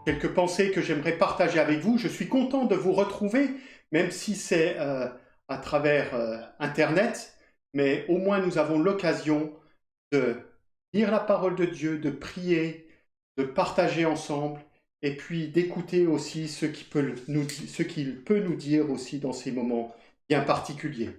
quelques pensées que j'aimerais partager avec vous. Je suis content de vous retrouver, même si c'est à travers Internet, mais au moins nous avons l'occasion de lire la parole de Dieu, de prier, de partager ensemble, et puis d'écouter aussi ce qu'il peut nous dire aussi dans ces moments bien particuliers.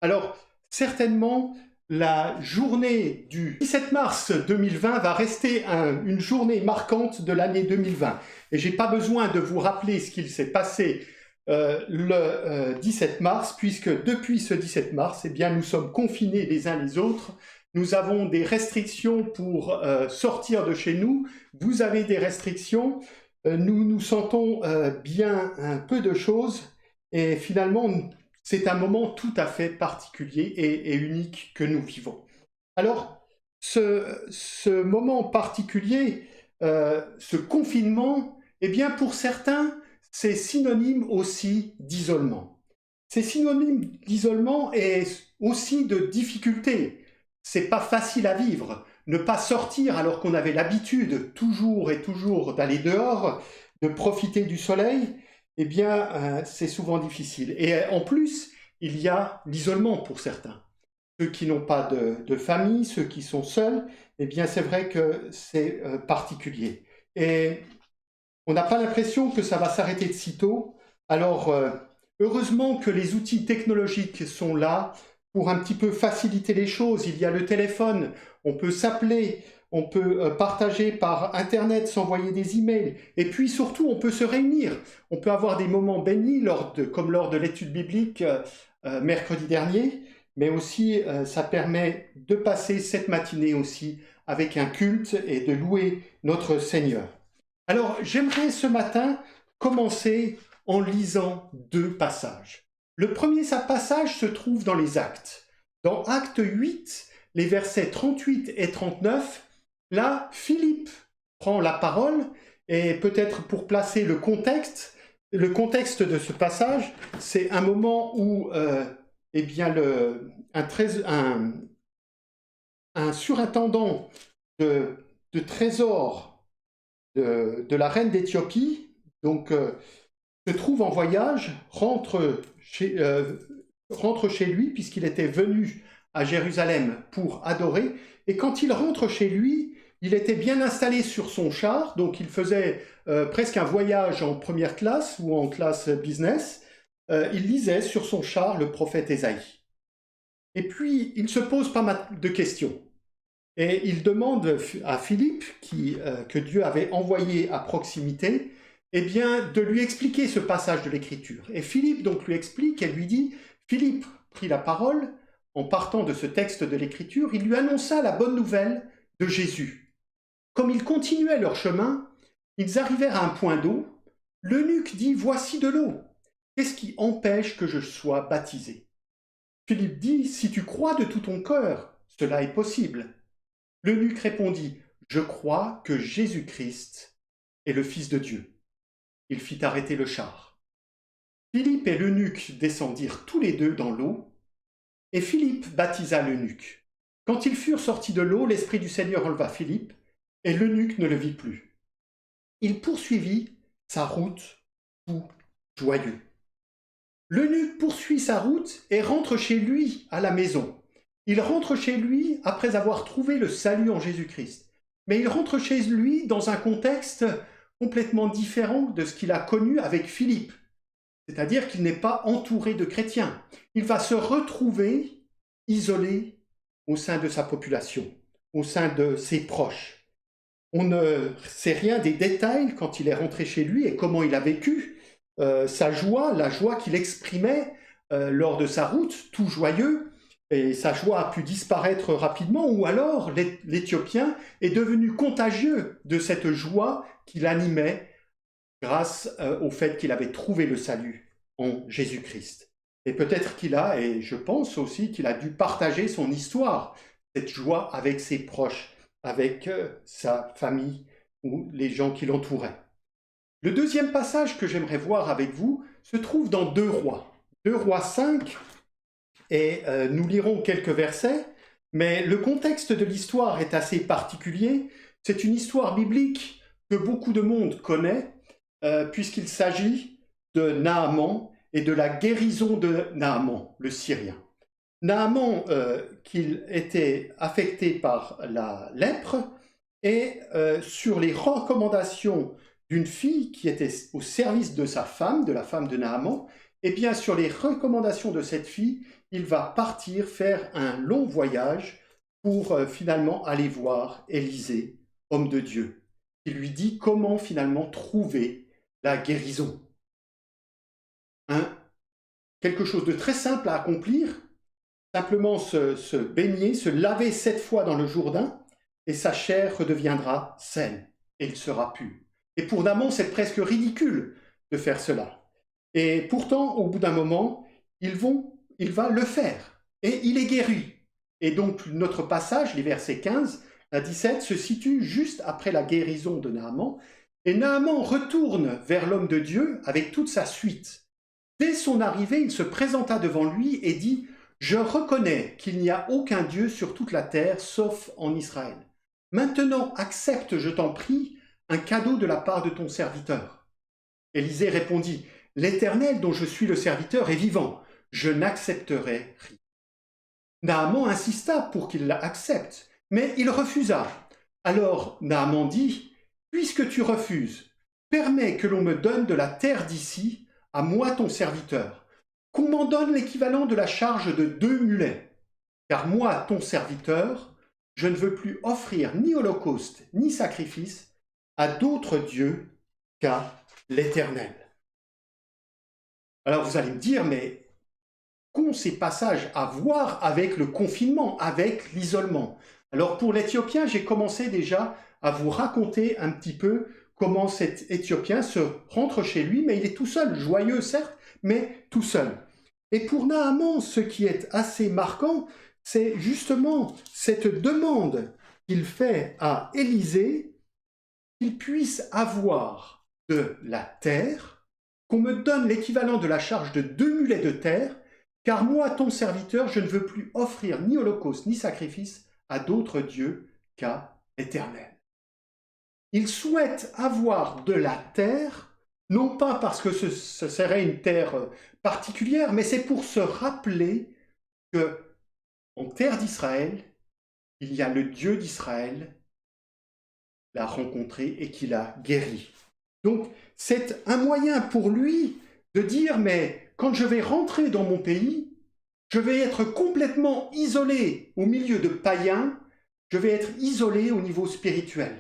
Alors, certainement, la journée du 17 mars 2020 va rester une journée marquante de l'année 2020. Et je n'ai pas besoin de vous rappeler ce qu'il s'est passé le 17 mars, puisque depuis ce 17 mars, eh bien, nous sommes confinés les uns les autres. Nous avons des restrictions pour sortir de chez nous. Vous avez des restrictions. Nous nous sentons bien un peu de choses. Et finalement, c'est un moment tout à fait particulier et unique que nous vivons. Alors, ce moment particulier, ce confinement, eh bien pour certains, c'est synonyme aussi d'isolement. C'est synonyme d'isolement et aussi de difficulté. C'est pas facile à vivre. Ne pas sortir alors qu'on avait l'habitude toujours et toujours d'aller dehors, de profiter du soleil, eh bien, c'est souvent difficile. Et en plus, il y a l'isolement pour certains. Ceux qui n'ont pas de famille, ceux qui sont seuls, eh bien, c'est vrai que c'est particulier. Et on n'a pas l'impression que ça va s'arrêter de sitôt. Alors, heureusement que les outils technologiques sont là pour un petit peu faciliter les choses. Il y a le téléphone, on peut s'appeler, on peut partager par Internet, s'envoyer des emails, et puis surtout, on peut se réunir. On peut avoir des moments bénis, comme lors de l'étude biblique mercredi dernier, mais aussi ça permet de passer cette matinée aussi avec un culte et de louer notre Seigneur. Alors, j'aimerais ce matin commencer en lisant deux passages. Le premier passage se trouve dans les Actes. Dans Acte 8, les versets 38 et 39, là, Philippe prend la parole, et peut-être pour placer le contexte de ce passage, c'est un moment où eh bien, un surintendant de trésor de la reine d'Éthiopie, donc se trouve en voyage, rentre chez lui, puisqu'il était venu à Jérusalem pour adorer, et quand il rentre chez lui, il était bien installé sur son char, donc il faisait presque un voyage en première classe ou en classe business. Il lisait sur son char le prophète Ésaïe. Et puis, il se pose pas mal de questions. Et il demande à Philippe, que Dieu avait envoyé à proximité, eh bien, de lui expliquer ce passage de l'Écriture. Et Philippe donc lui explique et lui dit, Philippe prit la parole, en partant de ce texte de l'Écriture, il lui annonça la bonne nouvelle de Jésus. Comme ils continuaient leur chemin, ils arrivèrent à un point d'eau. L'eunuque dit, voici de l'eau. Qu'est-ce qui empêche que je sois baptisé? Philippe dit, si tu crois de tout ton cœur, cela est possible. L'eunuque répondit, je crois que Jésus-Christ est le Fils de Dieu. Il fit arrêter le char. Philippe et l'eunuque descendirent tous les deux dans l'eau, et Philippe baptisa l'eunuque. Quand ils furent sortis de l'eau, l'Esprit du Seigneur enleva Philippe, et l'eunuque ne le vit plus. Il poursuivit sa route tout joyeux. L'eunuque poursuit sa route et rentre chez lui à la maison. Il rentre chez lui après avoir trouvé le salut en Jésus-Christ. Mais il rentre chez lui dans un contexte complètement différent de ce qu'il a connu avec Philippe. C'est-à-dire qu'il n'est pas entouré de chrétiens. Il va se retrouver isolé au sein de sa population, au sein de ses proches. On ne sait rien des détails quand il est rentré chez lui et comment il a vécu sa joie, la joie qu'il exprimait lors de sa route, tout joyeux. Et sa joie a pu disparaître rapidement, ou alors l'Éthiopien est devenu contagieux de cette joie qui l'animait grâce au fait qu'il avait trouvé le salut en Jésus-Christ. Et peut-être et je pense aussi qu'il a dû partager son histoire, cette joie avec ses proches, avec sa famille ou les gens qui l'entouraient. Le deuxième passage que j'aimerais voir avec vous se trouve dans 2 Rois. 2 Rois 5, et nous lirons quelques versets, mais le contexte de l'histoire est assez particulier. C'est une histoire biblique que beaucoup de monde connaît, puisqu'il s'agit de Naaman et de la guérison de Naaman, le Syrien. Naaman, qu'il était affecté par la lèpre, et sur les recommandations d'une fille qui était au service de sa femme, de la femme de Naaman, et bien sur les recommandations de cette fille, il va partir faire un long voyage pour finalement aller voir Élisée, homme de Dieu. Il lui dit comment finalement trouver la guérison. Quelque chose de très simple à accomplir, simplement se baigner, se laver 7 fois dans le Jourdain, et sa chair redeviendra saine, et il sera pur. Et pour Naaman, c'est presque ridicule de faire cela. Et pourtant, au bout d'un moment, il va le faire, et il est guéri. Et donc, notre passage, les versets 15 à 17, se situe juste après la guérison de Naaman, et Naaman retourne vers l'homme de Dieu avec toute sa suite. Dès son arrivée, il se présenta devant lui et dit « Je reconnais qu'il n'y a aucun Dieu sur toute la terre, sauf en Israël. Maintenant, accepte, je t'en prie, un cadeau de la part de ton serviteur. » Élisée répondit « L'Éternel dont je suis le serviteur est vivant, je n'accepterai rien. » Naaman insista pour qu'il l'accepte, mais il refusa. Alors Naaman dit « Puisque tu refuses, permets que l'on me donne de la terre d'ici, à moi ton serviteur, qu'on m'en donne l'équivalent de la charge de 2 mulets. Car moi, ton serviteur, je ne veux plus offrir ni holocauste ni sacrifice à d'autres dieux qu'à l'Éternel. » Alors vous allez me dire, mais qu'ont ces passages à voir avec le confinement, avec l'isolement? Alors pour l'Éthiopien, j'ai commencé déjà à vous raconter un petit peu comment cet Éthiopien se rentre chez lui, mais il est tout seul, joyeux certes, mais tout seul. Et pour Naaman, ce qui est assez marquant, c'est justement cette demande qu'il fait à Élisée qu'il puisse avoir de la terre, qu'on me donne l'équivalent de la charge de 2 mulets de terre, car moi, ton serviteur, je ne veux plus offrir ni holocauste ni sacrifice à d'autres dieux qu'à l'Éternel. Il souhaite avoir de la terre, non pas parce que ce serait une terre particulière, mais c'est pour se rappeler que en terre d'Israël, il y a le Dieu d'Israël qu'il a rencontré et qu'il a guéri. Donc c'est un moyen pour lui de dire, mais quand je vais rentrer dans mon pays, je vais être complètement isolé au milieu de païens, je vais être isolé au niveau spirituel.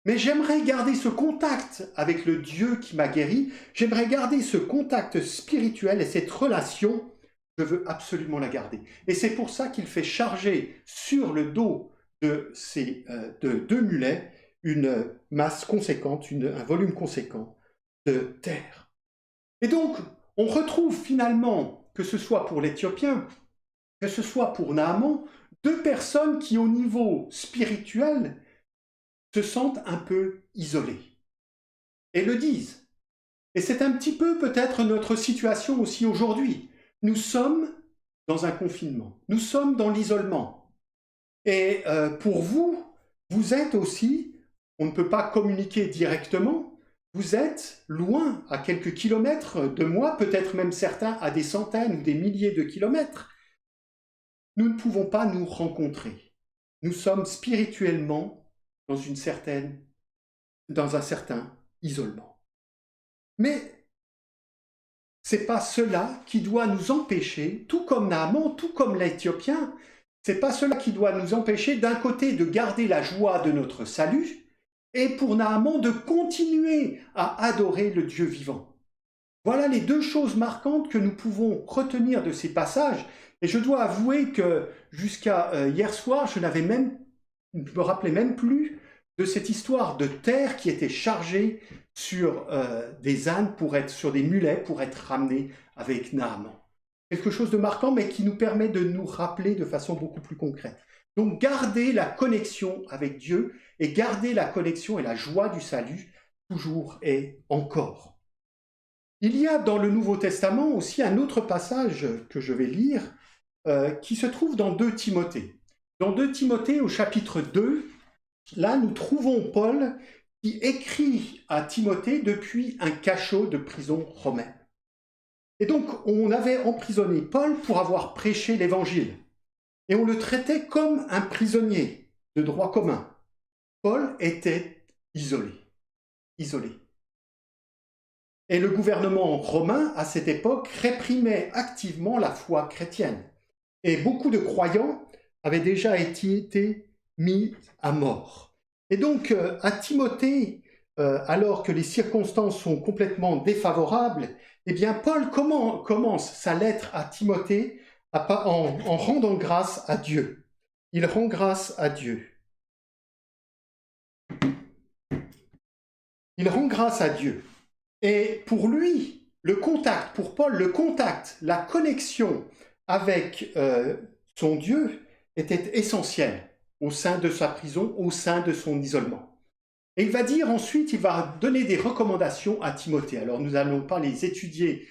Mais j'aimerais garder ce contact avec le Dieu qui m'a guéri, j'aimerais garder ce contact spirituel et cette relation, je veux absolument la garder. Et c'est pour ça qu'il fait charger sur le dos de ces 2 mulets une masse conséquente, un volume conséquent de terre. Et donc, on retrouve finalement, que ce soit pour l'Éthiopien, que ce soit pour Naaman, 2 personnes qui, au niveau spirituel, se sentent un peu isolés et le disent. Et c'est un petit peu peut-être notre situation aussi aujourd'hui. Nous sommes dans un confinement, nous sommes dans l'isolement. Et pour vous, vous êtes aussi, on ne peut pas communiquer directement, vous êtes loin, à quelques kilomètres de moi, peut-être même certains à des centaines ou des milliers de kilomètres. Nous ne pouvons pas nous rencontrer. Nous sommes spirituellement dans un certain isolement. Mais ce n'est pas cela qui doit nous empêcher, tout comme Naaman, tout comme l'Éthiopien, ce n'est pas cela qui doit nous empêcher d'un côté de garder la joie de notre salut et pour Naaman de continuer à adorer le Dieu vivant. Voilà les 2 choses marquantes que nous pouvons retenir de ces passages. Et je dois avouer que jusqu'à hier soir, je ne me rappelais même plus de cette histoire de terre qui était chargée sur des ânes, sur des mulets, pour être ramenée avec Naaman. Quelque chose de marquant, mais qui nous permet de nous rappeler de façon beaucoup plus concrète. Donc, garder la connexion avec Dieu et garder la connexion et la joie du salut, toujours et encore. Il y a dans le Nouveau Testament aussi un autre passage que je vais lire, qui se trouve dans 2 Timothée. Dans 2 Timothée, au chapitre 2, là, nous trouvons Paul qui écrit à Timothée depuis un cachot de prison romaine. Et donc, on avait emprisonné Paul pour avoir prêché l'Évangile. Et on le traitait comme un prisonnier de droit commun. Paul était isolé. Et le gouvernement romain, à cette époque, réprimait activement la foi chrétienne. Et beaucoup de croyants avaient déjà été mis à mort. Et donc, à Timothée, alors que les circonstances sont complètement défavorables, eh bien, Paul commence sa lettre à Timothée en rendant grâce à Dieu. Il rend grâce à Dieu. Il rend grâce à Dieu. Et pour lui, pour Paul, le contact, la connexion avec son Dieu était essentiel au sein de sa prison, au sein de son isolement. Et il va dire ensuite, il va donner des recommandations à Timothée. Alors nous n'allons pas les étudier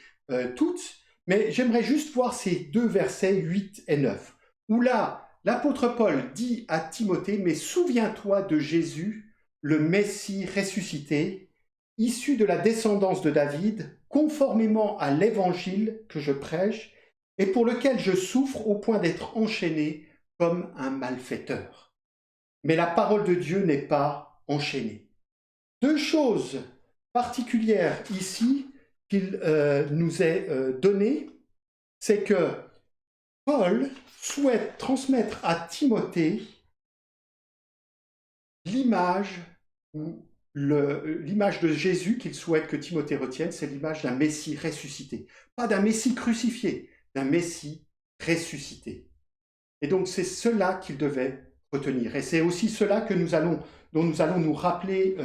toutes, mais j'aimerais juste voir ces deux versets 8 et 9, où là, l'apôtre Paul dit à Timothée, « Mais souviens-toi de Jésus, le Messie ressuscité, issu de la descendance de David, conformément à l'évangile que je prêche, et pour lequel je souffre au point d'être enchaîné comme un malfaiteur. Mais la parole de Dieu n'est pas enchaînée. » Deux choses particulières ici qu'il nous est donné, c'est que Paul souhaite transmettre à Timothée l'image de Jésus qu'il souhaite que Timothée retienne, c'est l'image d'un Messie ressuscité. Pas d'un Messie crucifié, d'un Messie ressuscité. Et donc c'est cela qu'il devait retenir. Et c'est aussi cela dont nous allons nous rappeler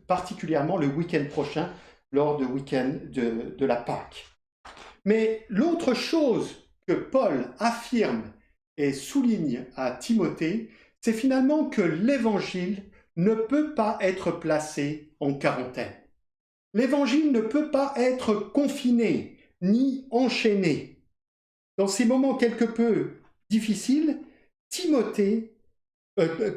particulièrement le week-end prochain, lors du week-end de la Pâque. Mais l'autre chose que Paul affirme et souligne à Timothée, c'est finalement que l'Évangile ne peut pas être placé en quarantaine. L'Évangile ne peut pas être confiné ni enchaîné. Dans ces moments quelque peu difficiles,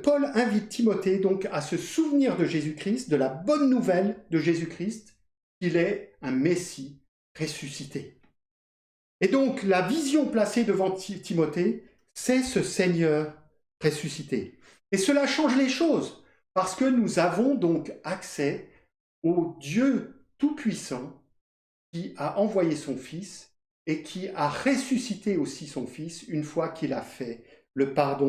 Paul invite Timothée donc à se souvenir de Jésus-Christ, de la bonne nouvelle de Jésus-Christ, qu'il est un Messie ressuscité. Et donc la vision placée devant Timothée, c'est ce Seigneur ressuscité. Et cela change les choses, parce que nous avons donc accès au Dieu Tout-Puissant qui a envoyé son Fils et qui a ressuscité aussi son Fils une fois qu'il a fait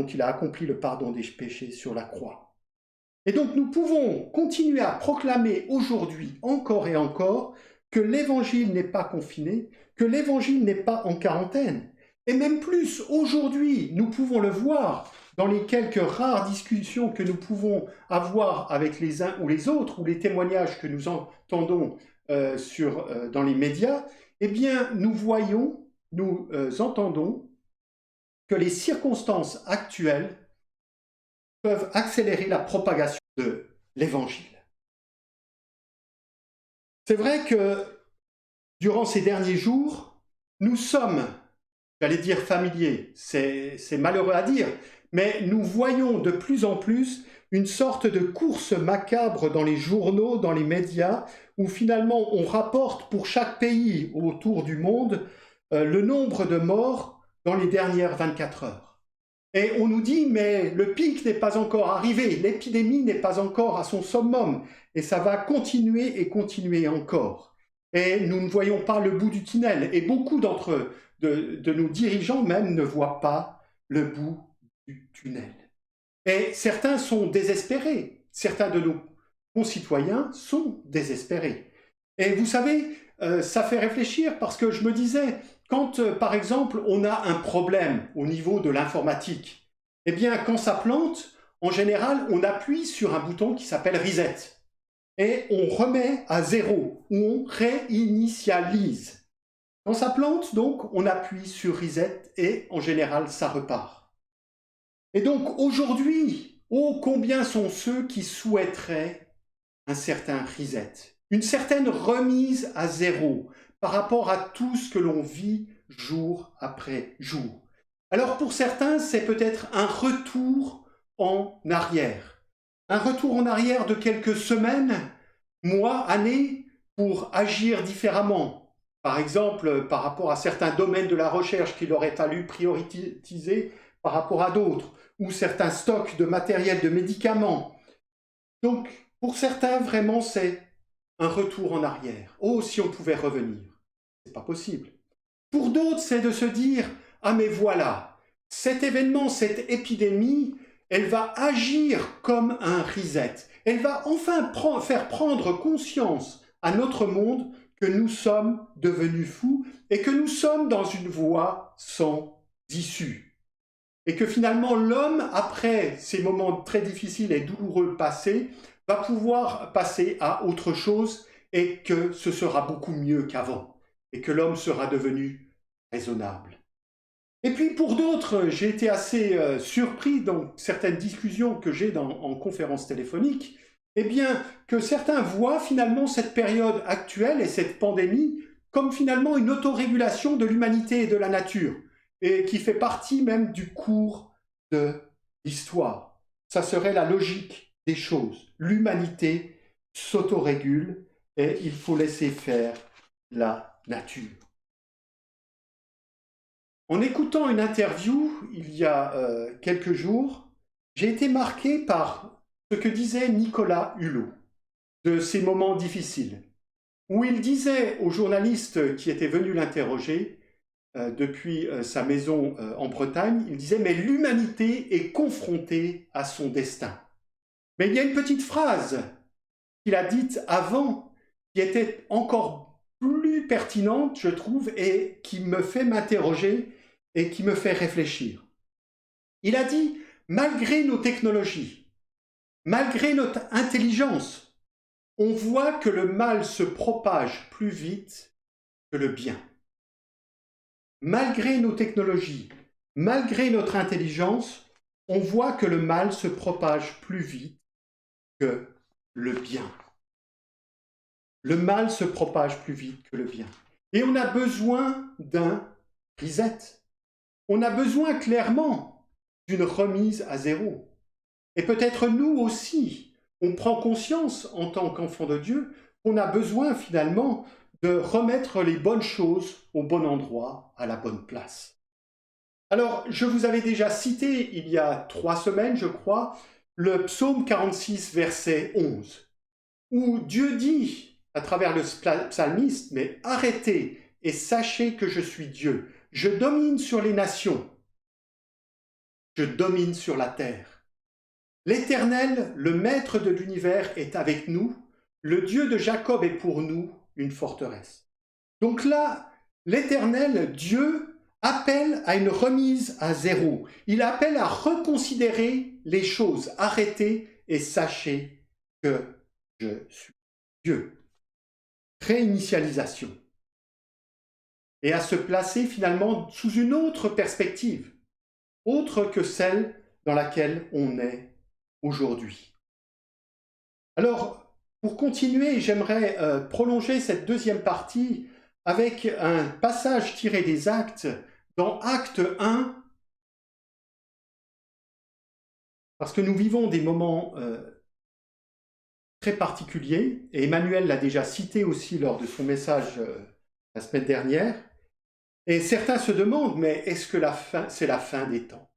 qu'il a accompli le pardon des péchés sur la croix. Et donc nous pouvons continuer à proclamer aujourd'hui, encore et encore, que l'Évangile n'est pas confiné, que l'Évangile n'est pas en quarantaine. Et même plus, aujourd'hui, nous pouvons le voir dans les quelques rares discussions que nous pouvons avoir avec les uns ou les autres, ou les témoignages que nous entendons dans les médias, eh bien, nous entendons que les circonstances actuelles peuvent accélérer la propagation de l'Évangile. C'est vrai que durant ces derniers jours, nous sommes, j'allais dire familiers, c'est malheureux à dire, mais nous voyons de plus en plus une sorte de course macabre dans les journaux, dans les médias, où finalement on rapporte pour chaque pays autour du monde le nombre de morts dans les dernières 24 heures. Et on nous dit, mais le pic n'est pas encore arrivé, l'épidémie n'est pas encore à son summum, et ça va continuer et continuer encore. Et nous ne voyons pas le bout du tunnel, et beaucoup de nos dirigeants même ne voient pas le bout du tunnel. Et certains sont désespérés, certains de nos concitoyens sont désespérés. Et vous savez, ça fait réfléchir parce que je me disais, quand par exemple on a un problème au niveau de l'informatique, eh bien quand ça plante, en général on appuie sur un bouton qui s'appelle Reset et on remet à zéro ou on réinitialise. Quand ça plante, donc, on appuie sur Reset et en général ça repart. Et donc aujourd'hui, oh combien sont ceux qui souhaiteraient un certain Reset, une certaine remise à zéro par rapport à tout ce que l'on vit jour après jour. Alors pour certains, c'est peut-être un retour en arrière. Un retour en arrière de quelques semaines, mois, années, pour agir différemment. Par exemple, par rapport à certains domaines de la recherche qu'il aurait fallu prioriser par rapport à d'autres, ou certains stocks de matériel, de médicaments. Donc, pour certains, vraiment, c'est un retour en arrière. Oh, si on pouvait revenir. C'est pas possible. Pour d'autres, c'est de se dire, ah mais voilà, cet événement, cette épidémie, elle va agir comme un reset. Elle va enfin faire prendre conscience à notre monde que nous sommes devenus fous et que nous sommes dans une voie sans issue. Et que finalement, l'homme, après ces moments très difficiles et douloureux passés, va pouvoir passer à autre chose et que ce sera beaucoup mieux qu'avant. Et que l'homme sera devenu raisonnable. Et puis pour d'autres, j'ai été assez surpris dans certaines discussions que j'ai en conférence téléphonique, eh bien que certains voient finalement cette période actuelle et cette pandémie comme finalement une autorégulation de l'humanité et de la nature, et qui fait partie même du cours de l'histoire. Ça serait la logique des choses. L'humanité s'autorégule et il faut laisser faire la nature. En écoutant une interview il y a quelques jours, j'ai été marqué par ce que disait Nicolas Hulot de ces moments difficiles, où il disait aux journalistes qui étaient venus l'interroger depuis sa maison en Bretagne, il disait « mais l'humanité est confrontée à son destin ». Mais il y a une petite phrase qu'il a dite avant qui était encore plus pertinente, je trouve, et qui me fait m'interroger et qui me fait réfléchir. Il a dit, malgré nos technologies, malgré notre intelligence, on voit que le mal se propage plus vite que le bien. Malgré nos technologies, malgré notre intelligence, on voit que le mal se propage plus vite que le bien. Le mal se propage plus vite que le bien. Et on a besoin d'un reset. On a besoin clairement d'une remise à zéro. Et peut-être nous aussi, on prend conscience en tant qu'enfant de Dieu qu'on a besoin finalement de remettre les bonnes choses au bon endroit, à la bonne place. Alors, je vous avais déjà cité il y a 3 semaines, je crois, le psaume 46, verset 11, où Dieu dit, à travers le psalmiste, « Mais arrêtez et sachez que je suis Dieu. Je domine sur les nations. Je domine sur la terre. L'Éternel, le Maître de l'univers, est avec nous. Le Dieu de Jacob est pour nous une forteresse. » Donc là, l'Éternel, Dieu, appelle à une remise à zéro. Il appelle à reconsidérer les choses. Arrêtez et sachez que je suis Dieu. Réinitialisation. Et à se placer finalement sous une autre perspective, autre que celle dans laquelle on est aujourd'hui. Alors, pour continuer, j'aimerais prolonger cette deuxième partie avec un passage tiré des Actes, dans Acte 1, parce que nous vivons des moments très particuliers, et Emmanuel l'a déjà cité aussi lors de son message la semaine dernière, et certains se demandent, mais est-ce que c'est la fin des temps?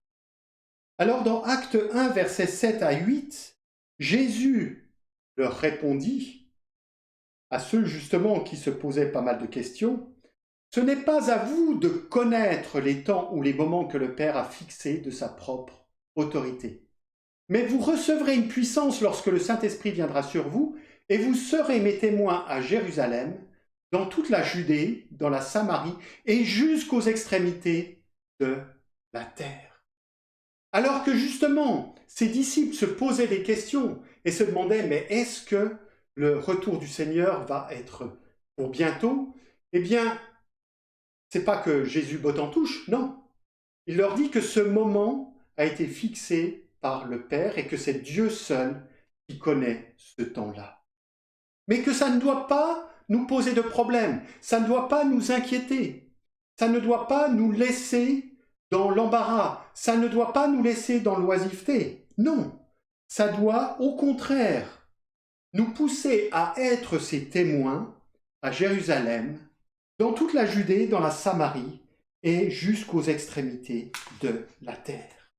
Alors dans Acte 1, versets 7 à 8, Jésus leur répondit, à ceux justement qui se posaient pas mal de questions, « Ce n'est pas à vous de connaître les temps ou les moments que le Père a fixés de sa propre autorité. Mais vous recevrez une puissance lorsque le Saint-Esprit viendra sur vous, et vous serez mes témoins à Jérusalem, dans toute la Judée, dans la Samarie, et jusqu'aux extrémités de la terre. » Alors que justement, ses disciples se posaient des questions et se demandaient, mais est-ce que le retour du Seigneur va être pour bientôt? Eh bien, c'est pas que Jésus botte en touche, non. Il leur dit que ce moment a été fixé par le Père et que c'est Dieu seul qui connaît ce temps-là. Mais que ça ne doit pas nous poser de problème, ça ne doit pas nous inquiéter, ça ne doit pas nous laisser dans l'embarras, ça ne doit pas nous laisser dans l'oisiveté. Non, ça doit au contraire nous pousser à être ses témoins à Jérusalem, dans toute la Judée, dans la Samarie et jusqu'aux extrémités de la terre.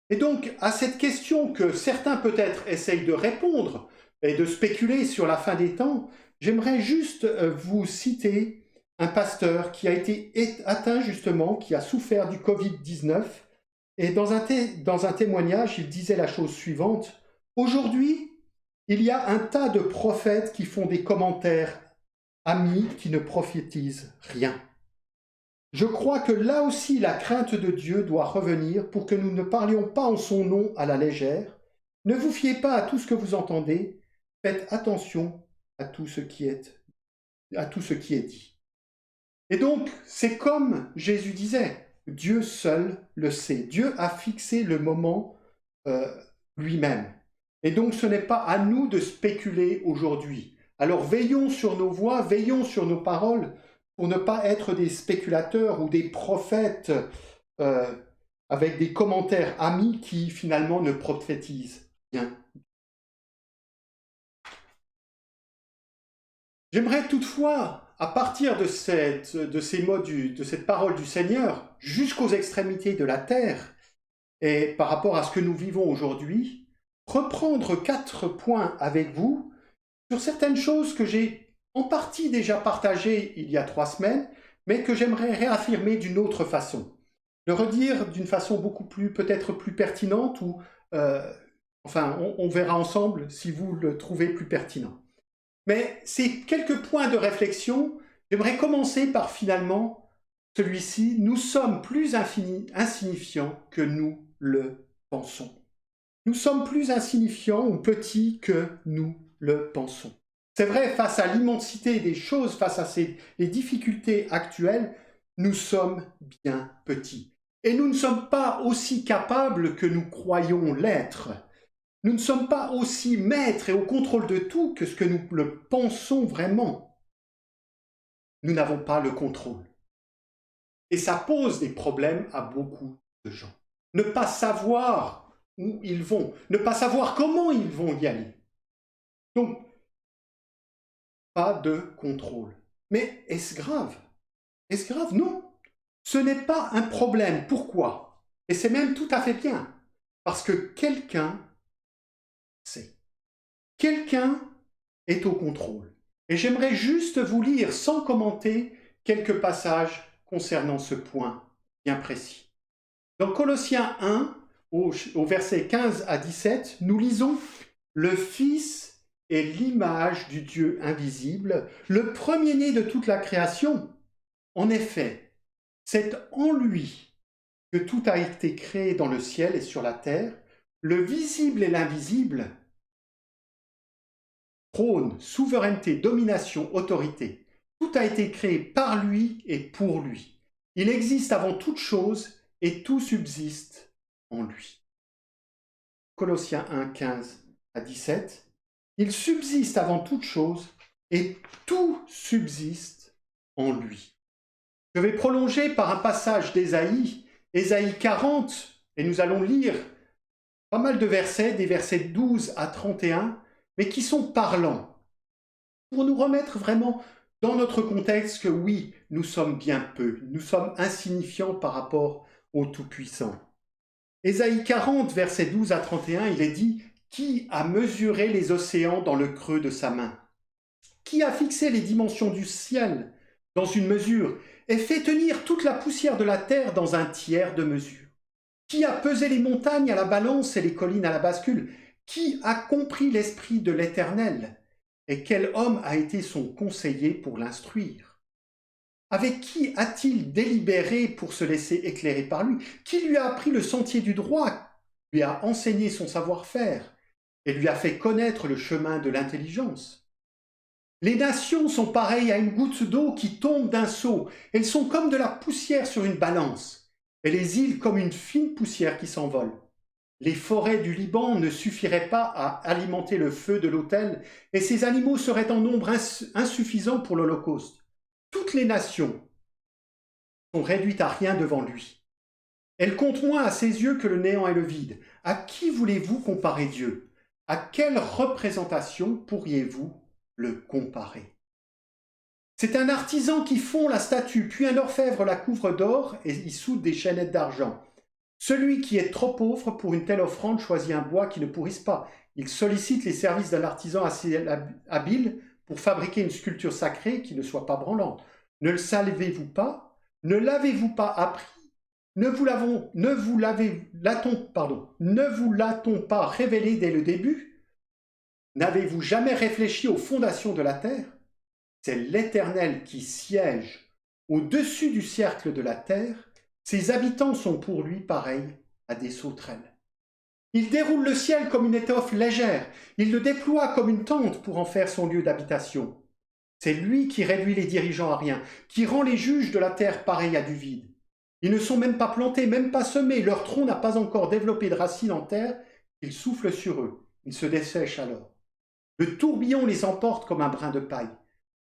Et donc, à cette question que certains peut-être essayent de répondre et de spéculer sur la fin des temps, j'aimerais juste vous citer un pasteur qui a été atteint justement, qui a souffert du Covid-19, et dans un témoignage, il disait la chose suivante: « Aujourd'hui, il y a un tas de prophètes qui font des commentaires amis qui ne prophétisent rien. Je crois que là aussi la crainte de Dieu doit revenir pour que nous ne parlions pas en son nom à la légère. Ne vous fiez pas à tout ce que vous entendez, faites attention à tout ce qui est dit. » Et donc, c'est comme Jésus disait, Dieu seul le sait. Dieu a fixé le moment lui-même. Et donc, ce n'est pas à nous de spéculer aujourd'hui. Alors, veillons sur nos voix, veillons sur nos paroles, pour ne pas être des spéculateurs ou des prophètes avec des commentaires amis qui finalement ne prophétisent rien. J'aimerais toutefois, à partir de ces mots, de cette parole du Seigneur, jusqu'aux extrémités de la terre, et par rapport à ce que nous vivons aujourd'hui, reprendre 4 points avec vous sur certaines choses que j'ai en partie déjà partagées il y a 3 semaines, mais que j'aimerais réaffirmer d'une autre façon. Le redire d'une façon beaucoup plus, peut-être plus pertinente, ou enfin, on verra ensemble si vous le trouvez plus pertinent. Mais ces quelques points de réflexion, j'aimerais commencer par finalement celui-ci: nous sommes plus insignifiants que nous le pensons. Nous sommes plus insignifiants ou petits que nous le pensons. C'est vrai, face à l'immensité des choses, face à les difficultés actuelles, nous sommes bien petits. Et nous ne sommes pas aussi capables que nous croyons l'être. Nous ne sommes pas aussi maîtres et au contrôle de tout que ce que nous le pensons vraiment. Nous n'avons pas le contrôle. Et ça pose des problèmes à beaucoup de gens. Ne pas savoir où ils vont, ne pas savoir comment ils vont y aller. Donc, pas de contrôle. Mais est-ce grave? Est-ce grave? Non. Ce n'est pas un problème. Pourquoi? Et c'est même tout à fait bien. Parce que quelqu'un sait. Quelqu'un est au contrôle. Et j'aimerais juste vous lire, sans commenter, quelques passages concernant ce point bien précis. Dans Colossiens 1, au verset 15 à 17, nous lisons « Le Fils est l'image du Dieu invisible, le premier-né de toute la création. En effet, c'est en lui que tout a été créé dans le ciel et sur la terre, le visible et l'invisible, trône, souveraineté, domination, autorité. Tout a été créé par lui et pour lui. Il existe avant toute chose et tout subsiste en lui. » Colossiens 1, 15 à 17. Il subsiste avant toute chose et tout subsiste en lui. Je vais prolonger par un passage d'Ésaïe, Ésaïe 40, et nous allons lire pas mal de versets, des versets 12 à 31, mais qui sont parlants, pour nous remettre vraiment dans notre contexte que oui, nous sommes bien peu, nous sommes insignifiants par rapport au Tout-Puissant. Ésaïe 40, versets 12 à 31, il est dit « Qui a mesuré les océans dans le creux de sa main? Qui a fixé les dimensions du ciel dans une mesure et fait tenir toute la poussière de la terre dans un tiers de mesure? Qui a pesé les montagnes à la balance et les collines à la bascule? Qui a compris l'esprit de l'Éternel? Et quel homme a été son conseiller pour l'instruire? Avec qui a-t-il délibéré pour se laisser éclairer par lui? Qui lui a appris le sentier du droit, lui a enseigné son savoir-faire et lui a fait connaître le chemin de l'intelligence? Les nations sont pareilles à une goutte d'eau qui tombe d'un seau. Elles sont comme de la poussière sur une balance, et les îles comme une fine poussière qui s'envole. Les forêts du Liban ne suffiraient pas à alimenter le feu de l'autel, et ces animaux seraient en nombre insuffisant pour l'Holocauste. Toutes les nations sont réduites à rien devant lui. Elles comptent moins à ses yeux que le néant et le vide. À qui voulez-vous comparer Dieu? À quelle représentation pourriez-vous le comparer? C'est un artisan qui fond la statue, puis un orfèvre la couvre d'or et y soude des chaînettes d'argent. Celui qui est trop pauvre pour une telle offrande choisit un bois qui ne pourrisse pas. Il sollicite les services d'un artisan assez habile pour fabriquer une sculpture sacrée qui ne soit pas branlante. Ne le savez-vous pas? Ne l'avez-vous pas appris? Ne vous l'a-t-on pas révélé dès le début? N'avez-vous jamais réfléchi aux fondations de la terre? C'est l'Éternel qui siège au-dessus du cercle de la terre. Ses habitants sont pour lui pareils à des sauterelles. Il déroule le ciel comme une étoffe légère. Il le déploie comme une tente pour en faire son lieu d'habitation. C'est lui qui réduit les dirigeants à rien, qui rend les juges de la terre pareils à du vide. Ils ne sont même pas plantés, même pas semés. Leur tronc n'a pas encore développé de racines en terre. Il souffle sur eux. Ils se dessèchent alors. Le tourbillon les emporte comme un brin de paille.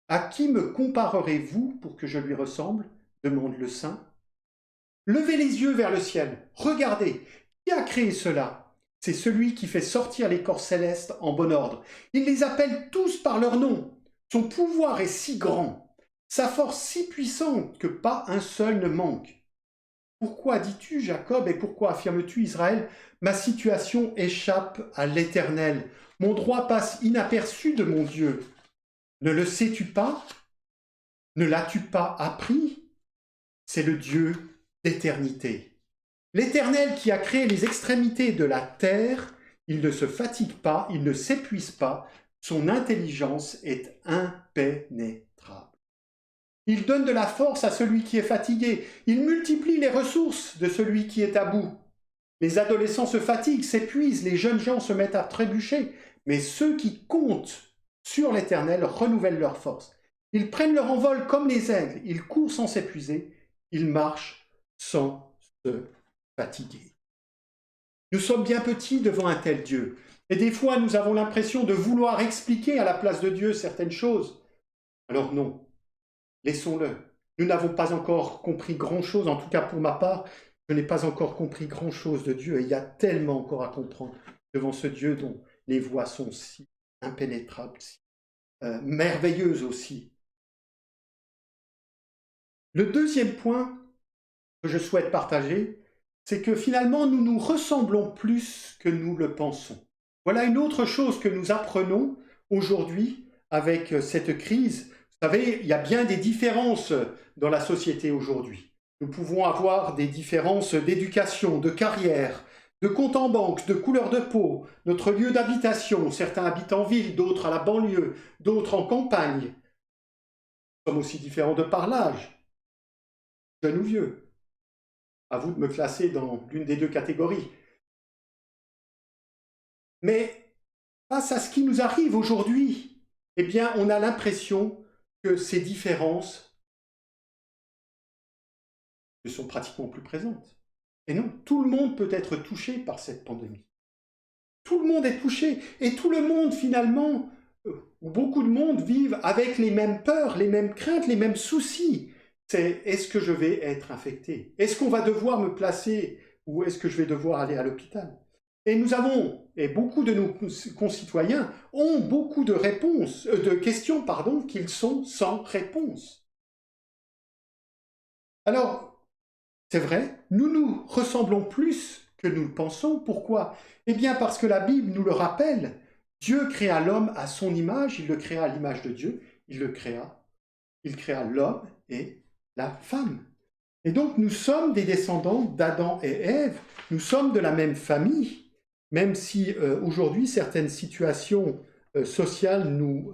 À qui me comparerez-vous pour que je lui ressemble? Demande le saint. Levez les yeux vers le ciel. Regardez. Qui a créé cela? C'est celui qui fait sortir les corps célestes en bon ordre. Il les appelle tous par leur nom. Son pouvoir est si grand, sa force si puissante que pas un seul ne manque. Pourquoi dis-tu, Jacob, et pourquoi affirmes-tu, Israël, ma situation échappe à l'Éternel, mon droit passe inaperçu de mon Dieu? Ne le sais-tu pas? Ne l'as-tu pas appris? C'est le Dieu d'éternité. L'Éternel qui a créé les extrémités de la terre, il ne se fatigue pas, il ne s'épuise pas, son intelligence est impénétrable. Il donne de la force à celui qui est fatigué, il multiplie les ressources de celui qui est à bout. Les adolescents se fatiguent, s'épuisent, les jeunes gens se mettent à trébucher, mais ceux qui comptent sur l'Éternel renouvellent leur force. Ils prennent leur envol comme les aigles, ils courent sans s'épuiser, ils marchent sans se fatiguer. Nous sommes bien petits devant un tel Dieu, et des fois nous avons l'impression de vouloir expliquer à la place de Dieu certaines choses. Alors non, laissons-le. Nous n'avons pas encore compris grand-chose, en tout cas pour ma part, je n'ai pas encore compris grand-chose de Dieu, et il y a tellement encore à comprendre devant ce Dieu dont les voies sont si impénétrables, si merveilleuses aussi. Le deuxième point que je souhaite partager, c'est que finalement nous nous ressemblons plus que nous le pensons. Voilà une autre chose que nous apprenons aujourd'hui avec cette crise. Vous savez, il y a bien des différences dans la société aujourd'hui. Nous pouvons avoir des différences d'éducation, de carrière, de compte en banque, de couleur de peau, notre lieu d'habitation. Certains habitent en ville, d'autres à la banlieue, d'autres en campagne. Nous sommes aussi différents de par l'âge, jeunes ou vieux. À vous de me classer dans l'une des deux catégories. Mais face à ce qui nous arrive aujourd'hui, eh bien, on a l'impression que ces différences ne sont pratiquement plus présentes. Et non, tout le monde peut être touché par cette pandémie. Tout le monde est touché. Et tout le monde, finalement, ou beaucoup de monde, vivent avec les mêmes peurs, les mêmes craintes, les mêmes soucis. C'est est-ce que je vais être infecté? Est-ce qu'on va devoir me placer ou est-ce que je vais devoir aller à l'hôpital? Et nous avons, et beaucoup de nos concitoyens ont beaucoup de réponses, de questions, pardon, qu'ils sont sans réponse. Alors, c'est vrai, nous nous ressemblons plus que nous le pensons. Pourquoi? Eh bien parce que la Bible nous le rappelle. Dieu créa l'homme à son image, il le créa à l'image de Dieu, il créa l'homme et la femme. Et donc nous sommes des descendants d'Adam et Ève, nous sommes de la même famille, même si aujourd'hui certaines situations sociales nous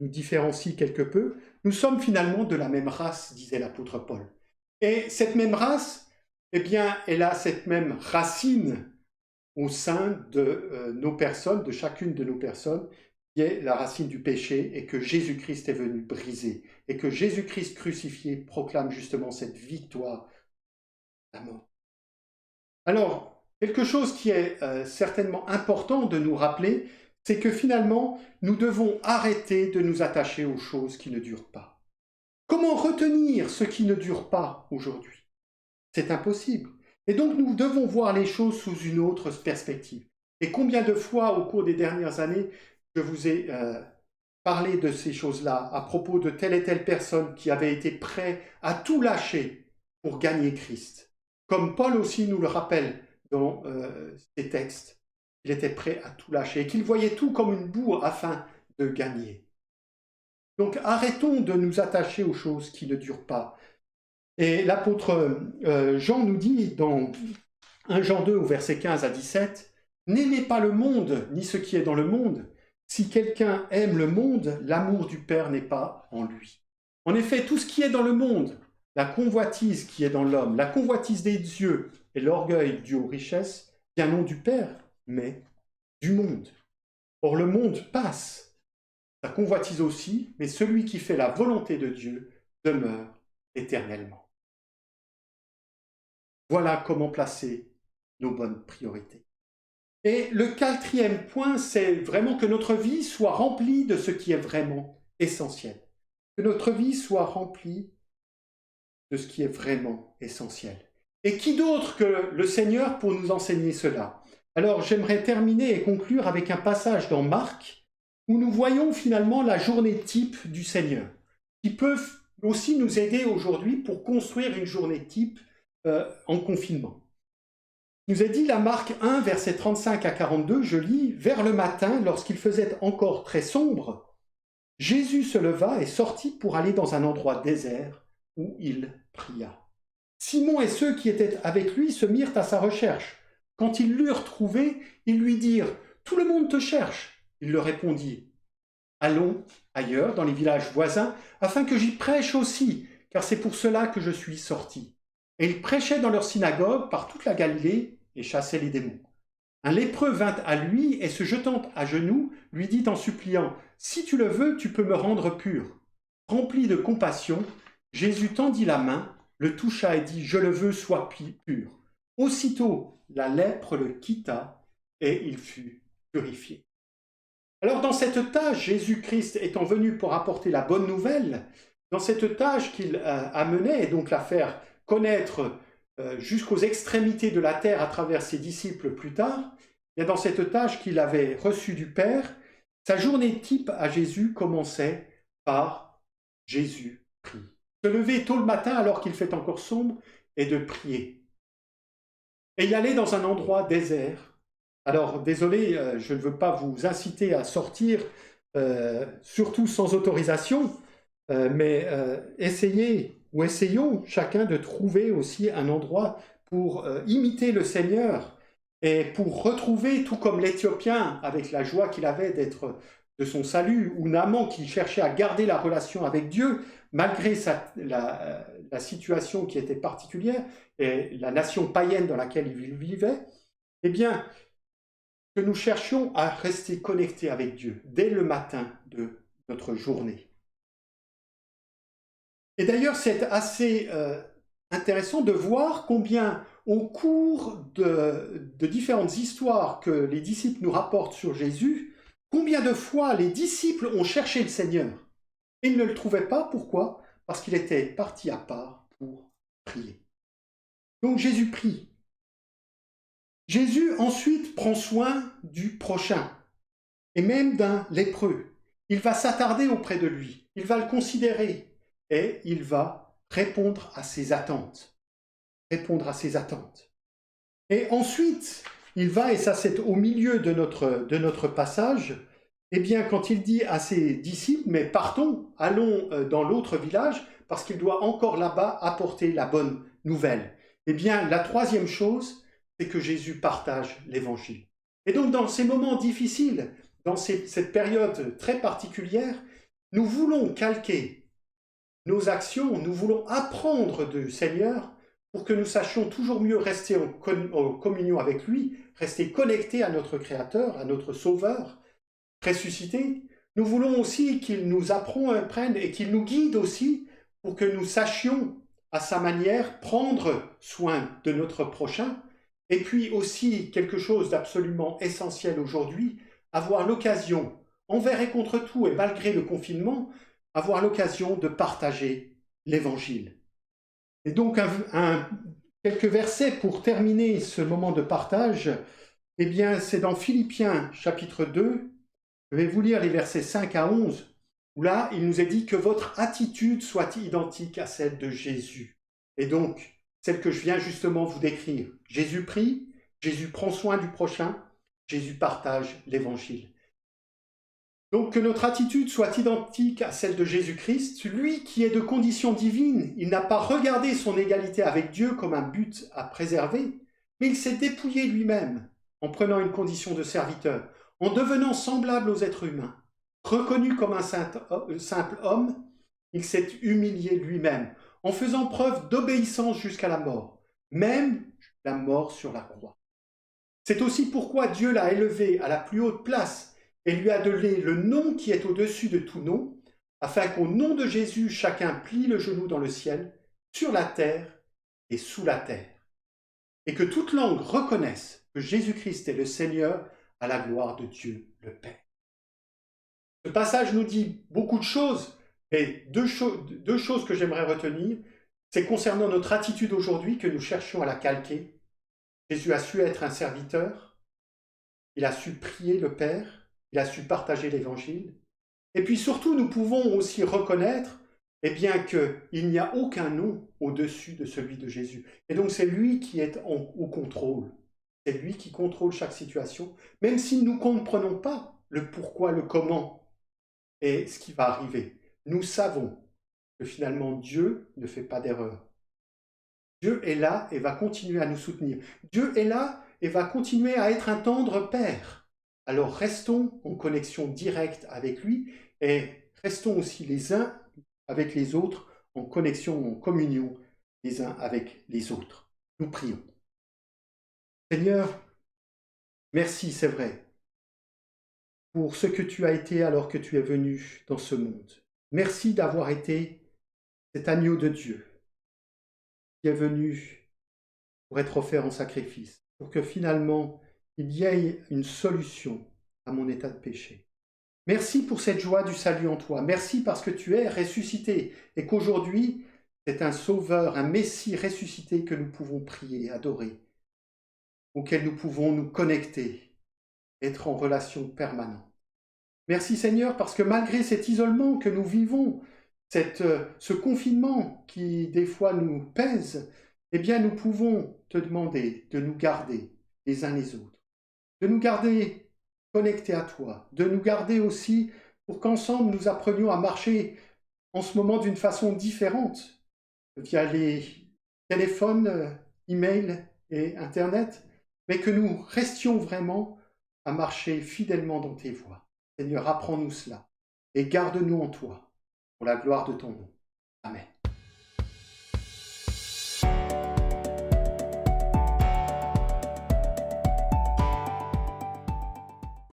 différencient quelque peu, nous sommes finalement de la même race, disait l'apôtre Paul. Et cette même race, eh bien, elle a cette même racine au sein de nos personnes, de chacune de nos personnes, qui est la racine du péché et que Jésus-Christ est venu briser. Et que Jésus-Christ crucifié proclame justement cette victoire à la mort. Alors, quelque chose qui est certainement important de nous rappeler, c'est que finalement, nous devons arrêter de nous attacher aux choses qui ne durent pas. Comment retenir ce qui ne dure pas aujourd'hui? C'est impossible. Et donc nous devons voir les choses sous une autre perspective. Et combien de fois au cours des dernières années, je vous ai parlé de ces choses-là, à propos de telle et telle personne qui avait été prêt à tout lâcher pour gagner Christ. Comme Paul aussi nous le rappelle dans ses textes, il était prêt à tout lâcher et qu'il voyait tout comme une boue afin de gagner. Donc arrêtons de nous attacher aux choses qui ne durent pas. Et l'apôtre Jean nous dit dans 1 Jean 2 au verset 15 à 17, « N'aimez pas le monde, ni ce qui est dans le monde. Si quelqu'un aime le monde, l'amour du Père n'est pas en lui. » En effet, tout ce qui est dans le monde, la convoitise qui est dans l'homme, la convoitise des yeux et l'orgueil dû aux richesses, vient non du Père, mais du monde. Or le monde passe, sa convoitise aussi, mais celui qui fait la volonté de Dieu demeure éternellement. Voilà comment placer nos bonnes priorités. Et le quatrième point, c'est vraiment que notre vie soit remplie de ce qui est vraiment essentiel. Que notre vie soit remplie de ce qui est vraiment essentiel. Et qui d'autre que le Seigneur pour nous enseigner cela? Alors j'aimerais terminer et conclure avec un passage dans Marc où nous voyons finalement la journée type du Seigneur, qui peut aussi nous aider aujourd'hui pour construire une journée type en confinement. Il nous est dit, la Marc 1, versets 35 à 42, je lis, « Vers le matin, lorsqu'il faisait encore très sombre, Jésus se leva et sortit pour aller dans un endroit désert où il pria. Simon et ceux qui étaient avec lui se mirent à sa recherche. Quand ils l'eurent trouvé, ils lui dirent, « Tout le monde te cherche. » Il leur répondit, « Allons ailleurs, dans les villages voisins, afin que j'y prêche aussi, car c'est pour cela que je suis sorti. » Et il prêchait dans leur synagogue par toute la Galilée et chassait les démons. Un lépreux vint à lui et se jetant à genoux, lui dit en suppliant, « Si tu le veux, tu peux me rendre pur. » Rempli de compassion, Jésus tendit la main, le toucha et dit, « Je le veux, sois pur. » Aussitôt, la lèpre le quitta et il fut purifié. Alors dans cette tâche, Jésus-Christ étant venu pour apporter la bonne nouvelle, dans cette tâche qu'il amenait, et donc la faire connaître jusqu'aux extrémités de la terre à travers ses disciples plus tard, et dans cette tâche qu'il avait reçue du Père, sa journée type à Jésus commençait par Jésus prie. Se lever tôt le matin alors qu'il fait encore sombre et de prier. Et il allait dans un endroit désert. Alors désolé, je ne veux pas vous inciter à sortir, surtout sans autorisation, mais essayons chacun de trouver aussi un endroit pour imiter le Seigneur et pour retrouver, tout comme l'Éthiopien, avec la joie qu'il avait d'être de son salut, ou Naaman qui cherchait à garder la relation avec Dieu, malgré la situation qui était particulière et la nation païenne dans laquelle il vivait, eh bien, que nous cherchions à rester connectés avec Dieu dès le matin de notre journée. Et d'ailleurs, c'est assez intéressant de voir combien, au cours de différentes histoires que les disciples nous rapportent sur Jésus, combien de fois les disciples ont cherché le Seigneur. Et ils ne le trouvaient pas. Pourquoi? Parce qu'il était parti à part pour prier. Donc Jésus prie. Jésus ensuite prend soin du prochain, et même d'un lépreux. Il va s'attarder auprès de lui, il va le considérer, et il va répondre à ses attentes. Répondre à ses attentes. Et ensuite, il va, et ça c'est au milieu de notre passage, eh bien quand il dit à ses disciples, mais partons, allons dans l'autre village, parce qu'il doit encore là-bas apporter la bonne nouvelle. Eh bien la troisième chose, c'est que Jésus partage l'évangile. Et donc dans ces moments difficiles, dans cette période très particulière, nous voulons calquer nos actions, nous voulons apprendre du Seigneur pour que nous sachions toujours mieux rester en communion avec lui, rester connectés à notre Créateur, à notre Sauveur, ressuscité. Nous voulons aussi qu'il nous apprenne et qu'il nous guide aussi pour que nous sachions à sa manière prendre soin de notre prochain. Et puis aussi quelque chose d'absolument essentiel aujourd'hui, avoir l'occasion, envers et contre tout et malgré le confinement, avoir l'occasion de partager l'Évangile. Et donc quelques versets pour terminer ce moment de partage. Eh bien, c'est dans Philippiens chapitre 2. Je vais vous lire les versets 5 à 11, où là, il nous est dit que votre attitude soit identique à celle de Jésus. Et donc, celle que je viens justement vous décrire. Jésus prie, Jésus prend soin du prochain, Jésus partage l'évangile. Donc que notre attitude soit identique à celle de Jésus-Christ, lui qui est de condition divine, il n'a pas regardé son égalité avec Dieu comme un but à préserver, mais il s'est dépouillé lui-même en prenant une condition de serviteur, en devenant semblable aux êtres humains. Reconnu comme un simple homme, il s'est humilié lui-même, en faisant preuve d'obéissance jusqu'à la mort, même la mort sur la croix. C'est aussi pourquoi Dieu l'a élevé à la plus haute place et lui a donné le nom qui est au-dessus de tout nom, afin qu'au nom de Jésus, chacun plie le genou dans le ciel, sur la terre et sous la terre, et que toute langue reconnaisse que Jésus-Christ est le Seigneur à la gloire de Dieu le Père. Ce passage nous dit beaucoup de choses, et deux choses que j'aimerais retenir, c'est concernant notre attitude aujourd'hui que nous cherchions à la calquer. Jésus a su être un serviteur, il a su prier le Père, il a su partager l'évangile. Et puis surtout, nous pouvons aussi reconnaître eh bien, qu'il n'y a aucun nom au-dessus de celui de Jésus. Et donc c'est lui qui est au contrôle. C'est lui qui contrôle chaque situation, même si nous ne comprenons pas le pourquoi, le comment et ce qui va arriver. Nous savons que finalement Dieu ne fait pas d'erreur. Dieu est là et va continuer à nous soutenir. Dieu est là et va continuer à être un tendre Père. Alors restons en connexion directe avec lui et restons aussi les uns avec les autres en connexion, en communion les uns avec les autres. Nous prions. Seigneur, merci, c'est vrai, pour ce que tu as été alors que tu es venu dans ce monde. Merci d'avoir été cet agneau de Dieu qui est venu pour être offert en sacrifice, pour que finalement il y ait une solution à mon état de péché. Merci pour cette joie du salut en toi. Merci parce que tu es ressuscité et qu'aujourd'hui, c'est un sauveur, un Messie ressuscité que nous pouvons prier, adorer, auquel nous pouvons nous connecter, être en relation permanente. Merci Seigneur parce que malgré cet isolement que nous vivons, ce confinement qui des fois nous pèse, eh bien nous pouvons te demander de nous garder les uns les autres, de nous garder connectés à toi, de nous garder aussi pour qu'ensemble nous apprenions à marcher en ce moment d'une façon différente, via les téléphones, emails et Internet, mais que nous restions vraiment à marcher fidèlement dans tes voies. Seigneur, apprends-nous cela et garde-nous en toi, pour la gloire de ton nom. Amen.